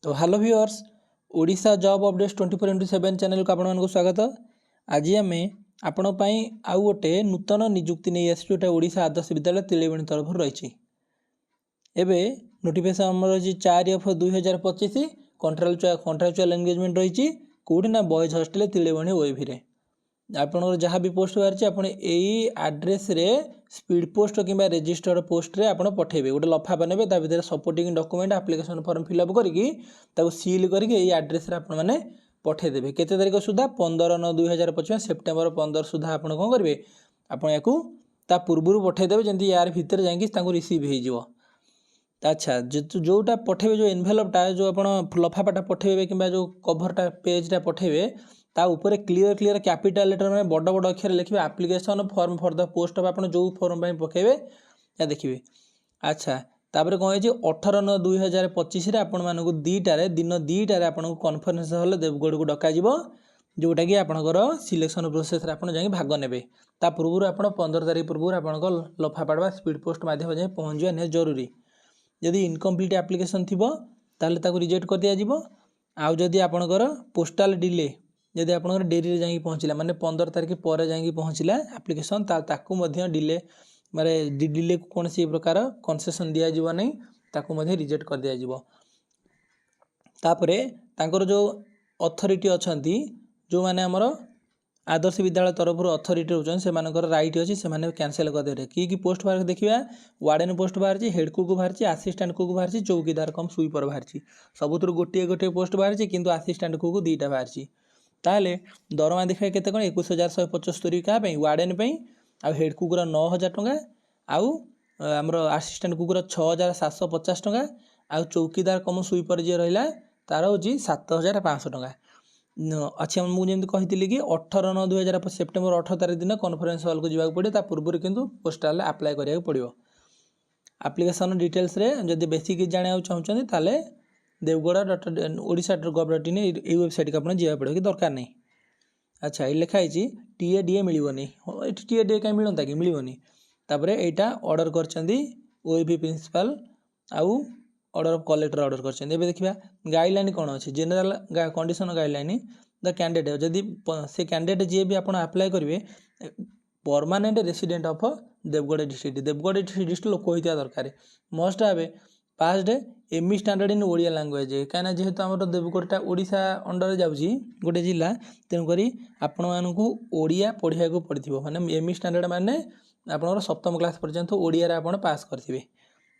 तो hello viewers, Odisha job updates 24x7 channel को आपण स्वागत। आज आम आपण आउ गोटे नूतन निजुक्ति नहीं आस ओडिशा आदर्श विद्यालय तिलेबणी तरफ रही। एवं नोटिफिकेशन आमर रही 4/2025 कंट्राक्चुअल एंगेजमेंट रही कौटी ना बॉयज हॉस्टल तिलेबणी ओएवी आपनकर जहाँ भी पोस्ट बाहर आप आड्रेस स्पीड पोस्ट कि रेजिस्टर्ड पोस्ट आप पठेबे गोटे लफाफा ने भर supporting document application form fill up करके सील करके आड्रेस आपने पठेदेवे केते तारीख सुधा 15/9/2025 सेप्टेम्बर 15 सुधा आप कौन करेंगे आपन या पूर्व पठेदेवे जमी यार भितर जाकि रिसीव हो। अच्छा जोटा पठेबे जो एनवेलपटा जो आप लफाफाटा पठेबे कि जो कभरटा पेजटा पठेबे ता ऊपर क्लीयर कैपिटल लेटर में बड़ बड़ अक्षर लिखे application form for the post of जो फॉर्म पकेबे या देखिए। अच्छा तापर कौन है 18/9/2025 आपण मानक दुईटारे दिन दुईटारे आपको कॉन्फ्रेंस हॉल देवगढ़ को डक जोटा कि आपंकर सिलेक्शन प्रोसेस जाए भाग ने पूर्व आप 15 तारीख पूर्व आप लफाफा स्पीड पोस्ट मध्यम जाए पहुँच जाए निहाती जरूरी। यदि इनकम्प्लीट एप्लिकेशन थी ताको रिजेक्ट कर दिया। आउ जदि आपंकर पोस्टाल डिले जदि आप डेरी जाकि पहुँचला माने 15 तारीख पर जाकि पहुँचला एप्लिकेशन डिले माने डिले को कौन सी प्रकार कनसेसन दिज्व नहीं ताकू रिजेक्ट कर दिज्व। तापर जो अथॉरिटी अच्छा जो मैंने आमर आदर्श विद्यालय तरफ अथॉरिटी रोचन से राइट अच्छी से कैंसिल करदे कि पोस्ट बाहर देखा वार्डन पोस्ट बाहर हेड कुक बाहर आसिस्टेंट कुक बाहर चौकीदार कम स्वीपर बाहर सबुतर गोटे गोटे पोस्ट बाहर किंतु आसिस्टेंट कुक दुईटा बाहर ताहले दरमा देखा के 21,175 क्या वार्डन आ हेड कुकर 9,000 टंका आउ आमर आसिस्टेंट कुकर 6,750 टंका आउ चौकीदार कम स्वीपर जी रहा तार हूँ 7,500 टंका। अच्छा मुझे कही कि 18/9/2025 सेप्टेम्बर 18 तारीख दिन कॉन्फ्रेंस हॉल को जावाक पड़े पूर्व किंतु पोस्टाल अप्लाई करिया पड़ो। एप्लिकेशन डिटेल्स रे जदि बेसिक जाना चाहते ताले देवगढ़.ओडिशा.gov.in ये वेबसाइट को आपको जावाक पड़ो कि दरकार नहीं। अच्छा ये लिखाई TADA मिलनी ये TADA कहीं मिलता कि मिलनी तापर यहाँ ऑर्डर कर OAV प्रिंसिपल आउ ऑर्डर ऑफ कलेक्टर ऑर्डर कर देखा गाइडलाइन कौन अच्छे general condition guideline the candidate जदि से कैंडिडेट जी भी आप अप्लाई करेंगे permanent resident of Deogarh district लोक होता दरकार must have passed ME standard in Odia language कहीं जेहेतु आम देवगढ़टा ओडिशा अंडर जाऊँगी गोटे जिला तेणुक आपण मानक ओडिया पढ़ा पड़ो माने ME स्टैंडर्ड माने आपंकर 7म क्लास पर्यंत ओडिया आप पास करेंगे।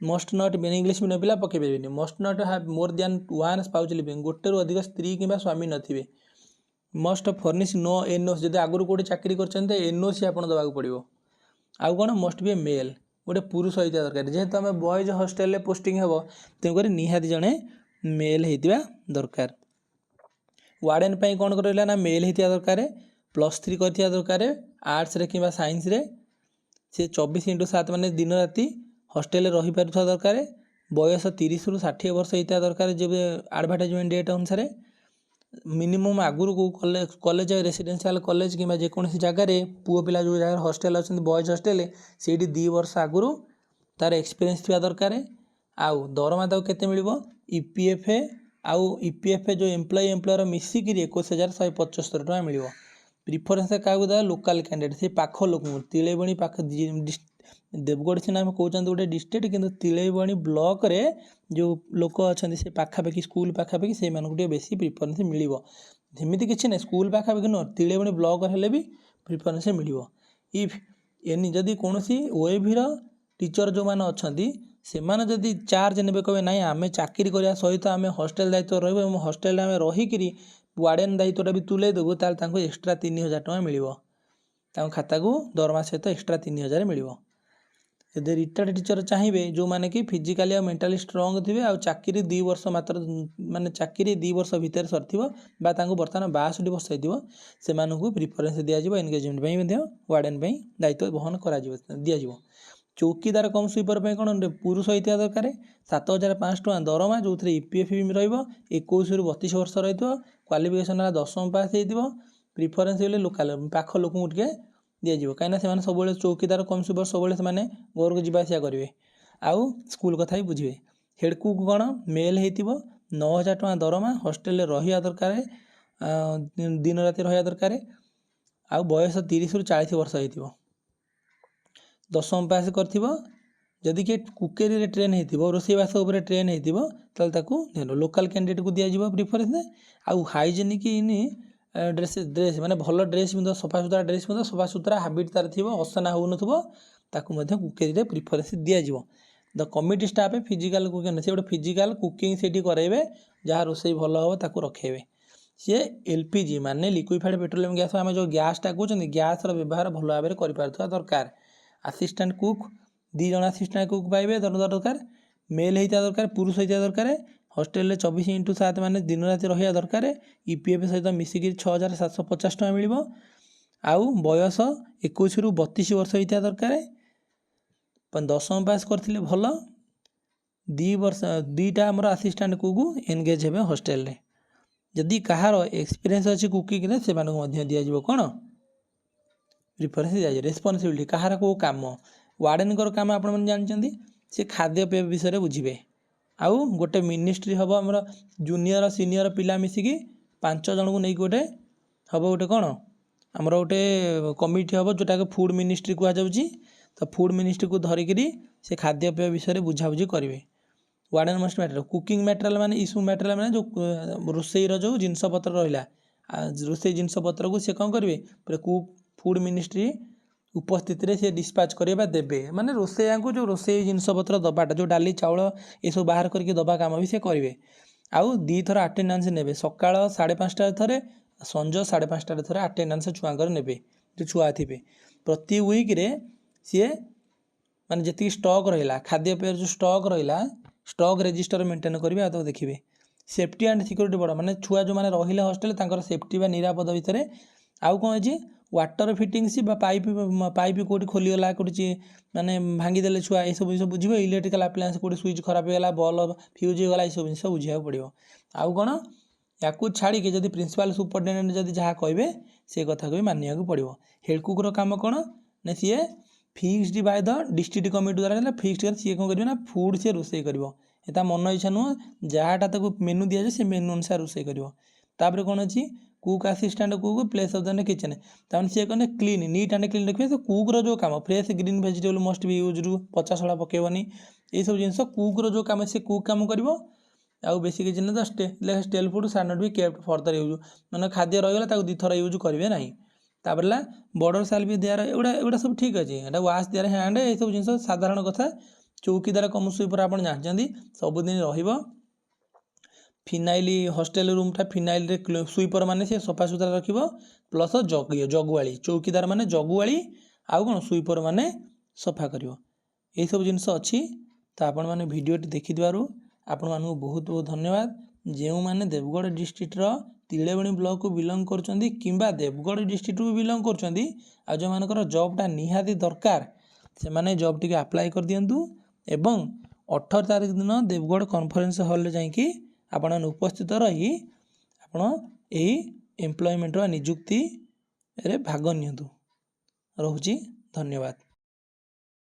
मस्ट नट इंग्लीश मीडियम पिला पकईपारे must not have more than 1 spouse living गोटे रू अधिक स्त्री कि स्वामी नथिबे मस्ट फर्निश नो NOC जब आगुरी कौटे चाकरी कर NOC आप देवाक पड़ो। आउ कौन मस्ट बी ए मेल गोटे पुरुष होता दरकार जेहेतु आम बॉयज हॉस्टेल पोस्टिंग हे तेणुक निहाती जड़े मेल होता दरकार। वार्डन कौन कर ना मेल होता दरकार +3 कर दरकार आर्ट्स रे कि साइंस रे से 24x7 माने दिन राति हॉस्टेल रही पारुथा दरकार बयस 30 ରୁ 60 वर्ष होता दरकार जब एडवर्टाइजमेंट डेट अनुसार मिनिमम आगुरी को कॉलेज रेसिडेंशियल कॉलेज कि जेकोसी जगार पुओ पिला जो जगह हॉस्टेल अच्छा बॉयज हॉस्टेल से 2 वर्ष आगुरी तार एक्सपीरियंस थी दरकार। आउ दरमा ताक केते मिलिबो EPF आउ EPF जो एम्प्लॉयर मिसिक 21,175 टका मिलिबो। प्रिफरेन्स क्या देवा लोकाल कैंडिडेट से पाख लोक तिलेबणी पाख देवगढ़ सीना आम कहते गोटे डिस्ट्रिक्ट किंतु तिलेबणी ब्लॉक रे जो लोक अच्छा से पाखापाखि स्कूल पाखापाखि से बेसी प्रिफरेन्स मिलिबो सेमती किसी ना स्कूल पाखापाखि नुह तिलेबणी ब्लॉक हेले भी प्रिफरेन्स मिलिबो। इफ एनी जदि कौन OAV टीचर जो मैंने अच्छा से जदि चार्ज ने कहे ना आम चाकरी करने सहित आम हॉस्टेल दायित्व रही हॉस्टेल आम रहीकि वार्डन दायित्वटा भी तुले देबू ताल एक्सट्रा 3,000 टका मिलिबो खाता को दरमा सहित एक्सट्रा 3,000 मिलिबो। यदि रिटायर्ड टीचर चाहिए जो मैंने कि फिजिकाली और मेंटाली स्ट्रंग थे आ चाकरी 2 वर्ष मात्र माने चाकरी 2 वर्ष भितर सरथिबो बा तांको बर्तमान 62 वर्ष होइतिबो से मानकु प्रिफरेंस दिया जिवो एंगेजमेंट पई मध्ये वार्डन पई दायित्व बहन करा जिवो दिया जिवो। चौकीदार कम स्वीपर कौन पुरुष होता दरकार 7,500 टका दरमा जो EPF भी रहा 21 ରୁ 32 वर्ष रही क्वालिफिकेशन 10वीं पास हो प्रिफरेन्स लोकाल पाख लोक दिज्व कहीं सब चौकीदार कम स्वीपर सब घर को जावास करेंगे आउ स्कूल कथा भी बुझे। हेड कुक कौन मेल हो 9,000 टଙ୍କା दरमा हॉस्टेल रहा दरकार दिन राति रहा दरकार आउ बयस 30 ରୁ 40 वर्ष हो 10वीं पास कर जदि किए कुकेरी ट्रेन हो रोषेईवास ट्रेन हो लोकल कैंडिडेट को दिज्व प्रिफरेन्स आउ हाइजेनिक इन ड्रेस माने भल ड्रेस पिंध सफा सुतरा ड्रेस पिंध सफा सुतरा हाबिट तार थी असना हो कुकेरी प्रिफरेन्स दिज्व the committee staff physical cooking से गोटे फिजिकल कुकिंग से कराइबे जहाँ रोषे भल हम ताकू रखेबे सी एलपीजी माने लिक्विफाइड पेट्रोलियम गैस आम जो गैसटा कहते गैस व्यवहार भल भाव में दरकार असिस्टेंट कुक 2 जन असिस्टेंट कुक पाइबे दरकार मेल होता दरकार पुरुष होता दरकार हॉस्टेल 24/7 माने दिन राति रहा दरकार ईपीएफ सहित मिसिक 6,750 टका मिल आउ बयस 21 ରୁ 32 वर्ष होता दरकार 10वीं पास करथिले भल 2 वर्ष 2टा आमर असिस्टेंट कुक एनगेज हेबे हॉस्टेल रे जदि कहार एक्सपीरियंस अच्छी कुकिंग रे से दिज्व कौन प्रिफरेन्स दिज्व रेस्पॉन्सिबिलिटी कहार को काम वार्डन काम आप जानते सी खाद्यपेय विषय बुझे आउ गोटे मिनिस्ट्री हम आम जूनियर सीनियर पिला मिसिकी 5 जन को नहीं गोटे हम गोटे कौन आमर गोटे कमिटी हम जोटा फूड मिनिस्ट्री कहुच्छी तो फूड मिनिस्ट्री को धरिकी से खाद्यपेय विषय बुझाबुझी करेंगे warden must material cooking material माने इशू मैटेरियल माने जो रोषेईर जो जिनपतर रहा रोषेई जिनपतर को सी कौन करेंगे पूरा कुक फूड मिनिस्ट्री उपस्थित रे से डिस्पैच करवा देवे माने रोषेया को जो रोषेई जिनपतर दबाटा जो डाली चाउल ये सब बाहर करके दबा काम भी से करेंगे आउ 2 थर अटेंडेंस ने सकाळ 5:30 थे संज 5:30 थे अटेंडेंस छुआंकर ने जो छुआ थे प्रति वीक रे सी माने जी स्टॉक रहा खाद्यपेय जो स्टॉक रहा स्टॉक रजिस्टर मेंटेन करेंगे आ तो देखिए सेफ्टी एंड सिक्योरिटी बड़ा माने छुआ जो मैंने रहिले हॉस्टेल तांकर सेफ्टी बा निरापद भितर आउ कौन अच्छी वाटर फिटिंग्स पाइप पाइप कौटी खोलीगला कौटी माने भांगीदे छुआ ये सब जिन बुझे इलेक्ट्रिकल अप्लायंस कौटी स्विच खराब होगा बल्ब फ्यूज होगा ये सब जिन बुझा पड़ो आउ कौन या छाड़ी जब प्रिंसिपल सुपरटेडेंट जब जहाँ कहे से कथा को भी मानिया पड़ो हेड कुकर काम कौन ना सी fixed by the district committee द्वारा फिक्सड कर सी कौन कर फूड सी रोषे कर मन इच्छा नुह जहाँटा मेनू दि जाए से मेनू अनुसार रोषे कर कौन अच्छी cook assistant cook place of the kitchen तमें सी कहने क्लीन नीट एंड क्लीन रखिए तो कुकर जो काम फ्रेश ग्रीन वेजिटेबल मस्ट भी यूज रू पचा सड़ा पकेबनी ये सब जिन कुकर जो काम से कुक काम कर आउ बेसी किसी ना तो स्टेल फूड सार नट भी केप्ट फर्दर यूज मैंने खाद्य रहीगला 2 थर यूज करेंगे ना तापर बॉर्डर साल भी दियार एगुड़ा सब ठीक अच्छे एटा वाश दियार हैंड ये सब जिन साधारण कथा चौकीदार कम स्वीपर आप जानते सबुदिन रहा फिनाइल हॉस्टेल रूमटा फिनाइल स्वीपर माने से सफा सुतरा रख प्लस जगुआली चौकीदार माने जगुआली आउ कौन स्वीपर माने सफा कर यही सब जिनस अच्छी तो आपण मैंने भिडटी देखिथारू आपण मानू बहुत बहुत धन्यवाद जो मैंने देवगढ़ डिस्ट्रिक्टर तिलेबणी ब्लॉक को बिलंग कर देवगढ़ डिस्ट्रिक्ट को बिलंग कर जो मानकर जॉबटा निहाती दरकार से माने जॉब टी अप्लाई कर दिंतु एवं 18 तारीख दिन देवगढ़ कॉन्फ्रेंस हॉल रे जाइकी आपण उपस्थित रही आपण यही एम्प्लॉयमेंट नियुक्ति रे भाग नियंतु। रहुची धन्यवाद।